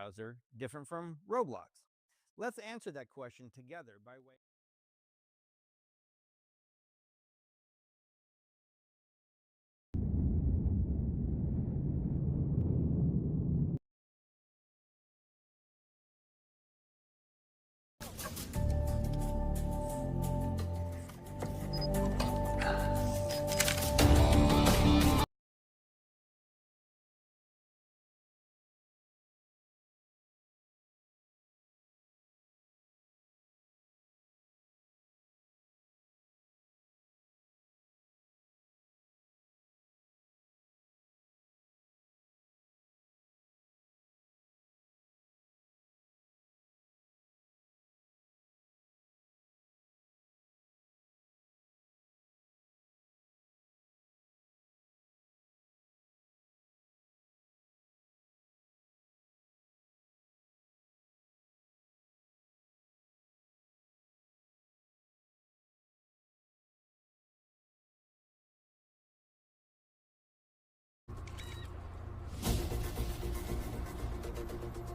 browser different from Roblox? Let's answer that question together by way.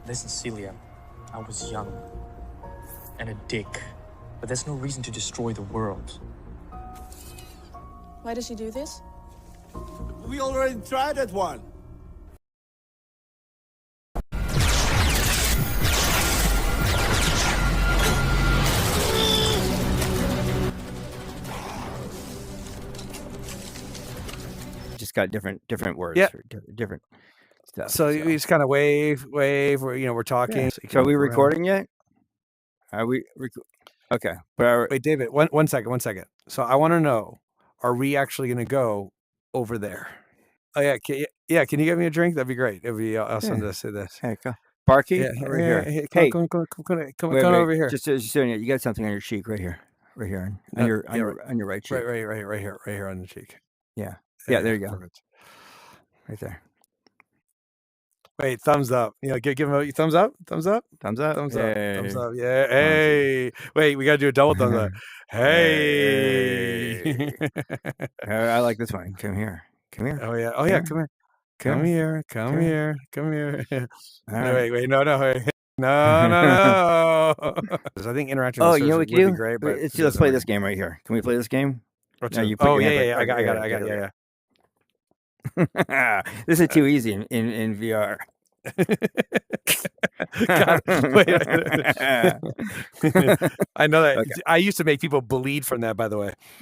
Listen, Celia, I was young and a dick, but there's no reason to destroy the world. Why does he do this? We already tried that one. Just got different words. Yeah. For different stuff. So we just kind of wave, or we're talking. Yeah. So are we recording yet? Are we? Okay. But wait, David, one second. So I want to know: are we actually going to go over there? Oh yeah, can you get me a drink? That'd be great. It'd be awesome to say this. Hey, come, Barky, over here. Hey, come wait, over here. Just doing it. You got something on your cheek right here, on your right cheek. Right here on the cheek. Yeah. There you go. Perfect. Right there. Wait, thumbs up. Give him a thumbs up. Thumbs up. Thumbs up. Thumbs up. Thumbs up. Yeah. Hey. Wait, we gotta do a double thumbs up. Hey. I like this one. Come here. Oh yeah. Oh yeah. Come here. Come here. Wait. No. Wait. No. I think interaction. Oh, you know what we can do? Be great, but let's play this game right here. Can we play this game? No, you put yeah. I got it. Yeah. This is too easy in VR. God, wait. I know that. Okay. I used to make people bleed from that, by the way.